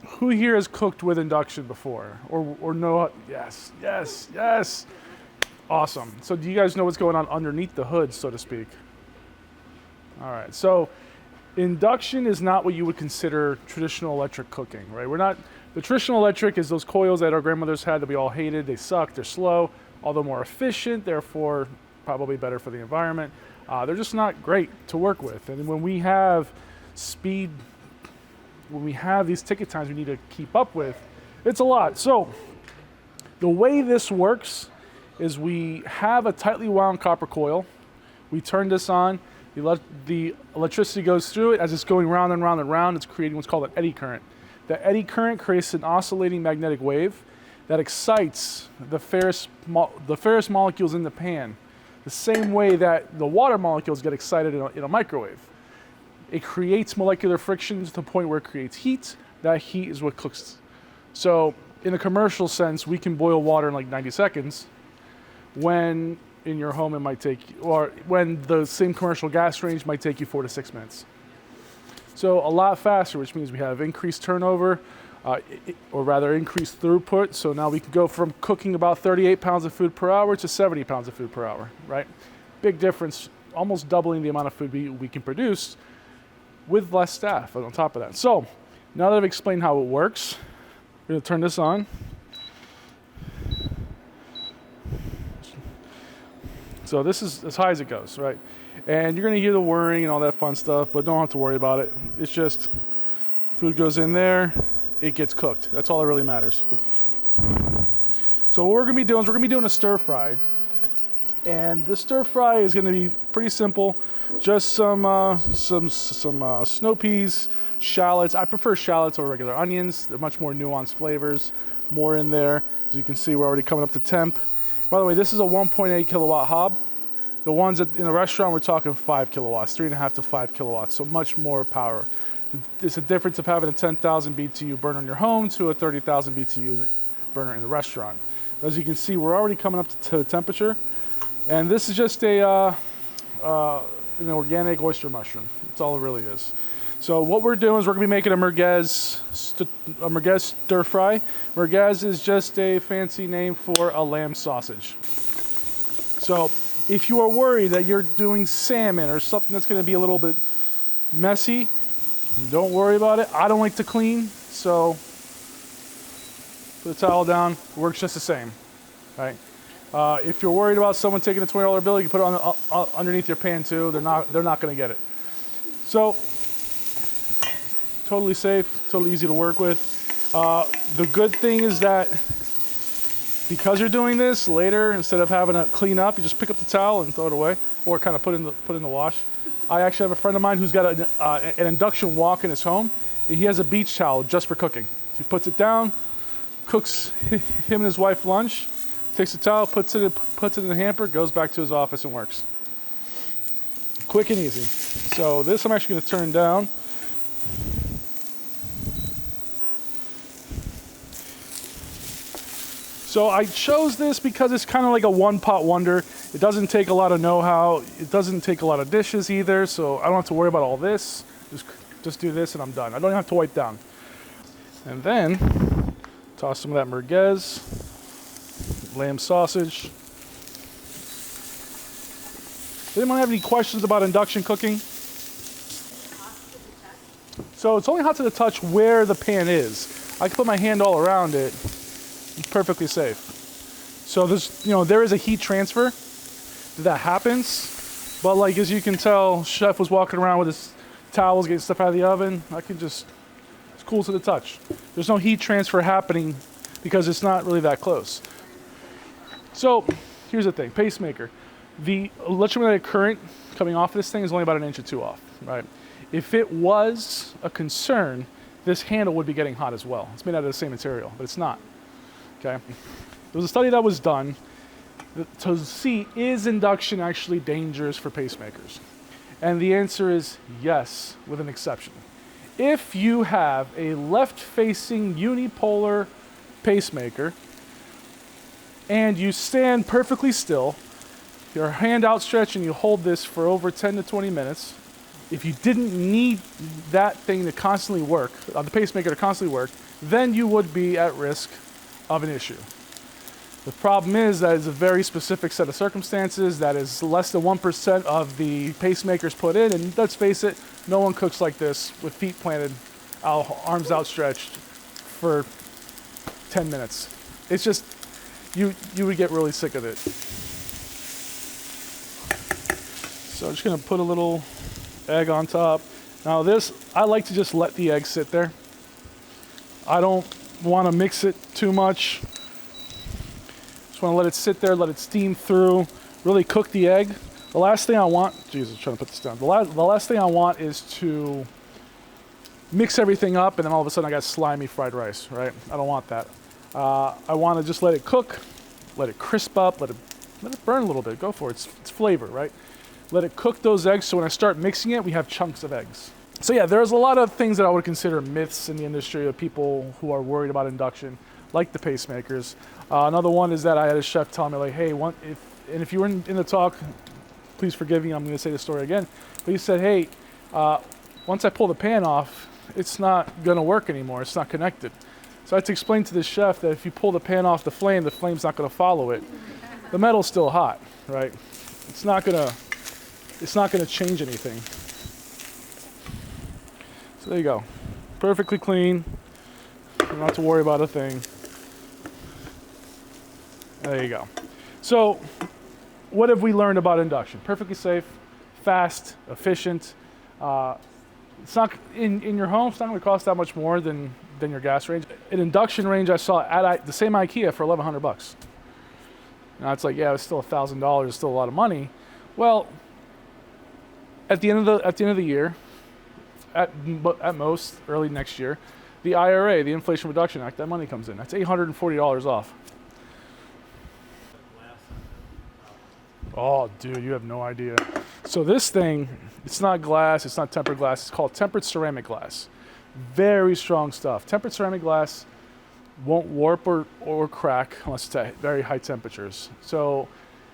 Who here has cooked with induction before? Or no? Yes, yes, yes. Awesome. So do you guys know what's going on underneath the hood, so to speak? All right. So induction is not what you would consider traditional electric cooking, right? The traditional electric is those coils that our grandmothers had that we all hated. They suck, they're slow, although more efficient, therefore probably better for the environment. They're just not great to work with. And when we have these ticket times we need to keep up with, it's a lot. So the way this works is we have a tightly wound copper coil. We turn this on. The electricity goes through it. As it's going round and round and round, it's creating what's called an eddy current. The eddy current creates an oscillating magnetic wave that excites the ferrous molecules in the pan, the same way that the water molecules get excited in a microwave. It creates molecular friction to the point where it creates heat. That heat is what cooks. So in a commercial sense, we can boil water in like 90 seconds, when in your home it might take, or when the same commercial gas range might take you 4 to 6 minutes. So a lot faster, which means we have increased turnover, or rather increased throughput. So now we can go from cooking about 38 pounds of food per hour to 70 pounds of food per hour, right? Big difference, almost doubling the amount of food we can produce with less staff on top of that. So now that I've explained how it works, we're gonna turn this on. So this is as high as it goes, right? And you're gonna hear the whirring and all that fun stuff, but don't have to worry about it. It's just, food goes in there, it gets cooked. That's all that really matters. So what we're gonna be doing is we're gonna be doing a stir fry. And this stir fry is gonna be pretty simple. Just some snow peas, shallots. I prefer shallots over regular onions. They're much more nuanced flavors, more in there. As you can see, we're already coming up to temp. By the way, this is a 1.8 kilowatt hob. The ones in the restaurant, we're talking 5 kilowatts, 3.5 to 5 kilowatts, so much more power. It's a difference of having a 10,000 BTU burner in your home to a 30,000 BTU burner in the restaurant. As you can see, we're already coming up to temperature. And this is just an organic oyster mushroom. That's all it really is. So what we're doing is we're gonna be making a Merguez stir fry. Merguez is just a fancy name for a lamb sausage. So if you are worried that you're doing salmon or something that's gonna be a little bit messy, don't worry about it. I don't like to clean, so put the towel down, it works just the same, right? If you're worried about someone taking a $20 bill, you can put it underneath your pan too. They're not going to get it. So totally safe, totally easy to work with. The good thing is that because you're doing this later, instead of having to clean up, you just pick up the towel and throw it away, or kind of put in the wash. I actually have a friend of mine who's got an induction wok in his home. He has a beach towel just for cooking. So he puts it down, cooks him and his wife lunch. Takes the towel, puts it in the hamper, goes back to his office and works. Quick and easy. So this I'm actually going to turn down. So I chose this because it's kind of like a one-pot wonder. It doesn't take a lot of know-how. It doesn't take a lot of dishes either, so I don't have to worry about all this. Just do this and I'm done. I don't have to wipe down. And then toss some of that Merguez. Lamb sausage. Does anyone have any questions about induction cooking? So it's only hot to the touch where the pan is. I can put my hand all around it. It's perfectly safe. So there is a heat transfer that happens, but like as you can tell, chef was walking around with his towels getting stuff out of the oven. It's cool to the touch. There's no heat transfer happening because it's not really that close. So here's the thing, pacemaker. The electromagnetic current coming off of this thing is only about 1 inch or 2 off, right? If it was a concern, this handle would be getting hot as well. It's made out of the same material, but it's not, okay? There was a study that was done to see, is induction actually dangerous for pacemakers? And the answer is yes, with an exception. If you have a left-facing unipolar pacemaker, and you stand perfectly still, your hand outstretched and you hold this for over 10 to 20 minutes, If you didn't need that thing to constantly work, the pacemaker to constantly work, then you would be at risk of an issue. The problem is that it's a very specific set of circumstances that is less than 1% of the pacemakers put in, and let's face it, no one cooks like this with feet planted, arms outstretched for 10 minutes. It's just, you would get really sick of it. So I'm just gonna put a little egg on top. Now this, I like to just let the egg sit there. I don't wanna mix it too much. Just wanna let it sit there, let it steam through, really cook the egg. The last thing I want, Jesus, I'm trying to put this down. The last thing I want is to mix everything up and then all of a sudden I got slimy fried rice, right? I don't want that. I wanna just let it cook, let it crisp up, let it burn a little bit, go for it, it's flavor, right? Let it cook those eggs, so when I start mixing it, we have chunks of eggs. So yeah, there's a lot of things that I would consider myths in the industry of people who are worried about induction, like the pacemakers. Another one is that I had a chef tell me like, hey, if you were in the talk, please forgive me, I'm gonna say the story again, but he said, hey, once I pull the pan off, it's not gonna work anymore, it's not connected. So I had to explain to the chef that if you pull the pan off the flame's not gonna follow it. The metal's still hot, right? It's not gonna change anything. So there you go. Perfectly clean. You don't have to worry about a thing. There you go. So what have we learned about induction? Perfectly safe, fast, efficient. It's not in your home, it's not gonna cost that much more than your gas range. An induction range I saw at the same IKEA for $1,100. Now it's like, yeah, it's still $1,000, it's still a lot of money. Well, at the end of the year, at most early next year, the IRA, the Inflation Reduction Act, that money comes in. That's $840 off. Oh, dude, you have no idea. So this thing, it's not glass, it's not tempered glass. It's called tempered ceramic glass. Very strong stuff. Tempered ceramic glass won't warp or crack unless it's at very high temperatures. So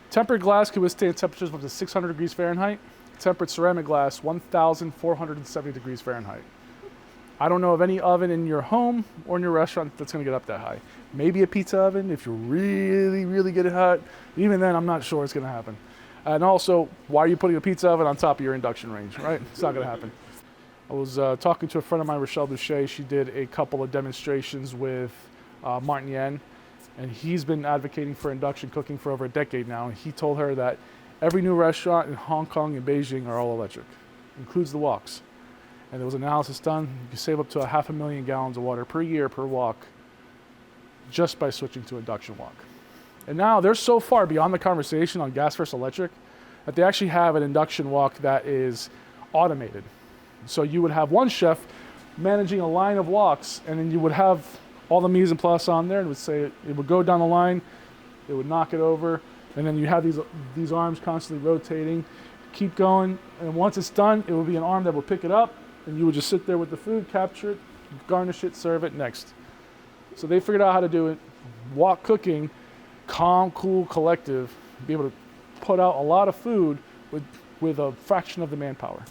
tempered glass can withstand temperatures of up to 600 degrees Fahrenheit. Tempered ceramic glass, 1,470 degrees Fahrenheit. I don't know of any oven in your home or in your restaurant that's gonna get up that high. Maybe a pizza oven if you really, really get it hot. Even then, I'm not sure it's gonna happen. And also, why are you putting a pizza oven on top of your induction range, right? It's not gonna happen. I was talking to a friend of mine, Rochelle Boucher. She did a couple of demonstrations with Martin Yen, and he's been advocating for induction cooking for over a decade now. And he told her that every new restaurant in Hong Kong and Beijing are all electric, includes the woks. And there was analysis done, you save up to 500,000 gallons of water per year per wok just by switching to induction wok. And now they're so far beyond the conversation on gas versus electric that they actually have an induction wok that is automated. So you would have one chef managing a line of woks, and then you would have all the mise en place on there, and it would go down the line, it would knock it over, and then you have these arms constantly rotating, keep going, and once it's done, it will be an arm that will pick it up, and you would just sit there with the food, capture it, garnish it, serve it, next. So they figured out how to do it. Wok cooking, calm, cool, collective, be able to put out a lot of food with a fraction of the manpower.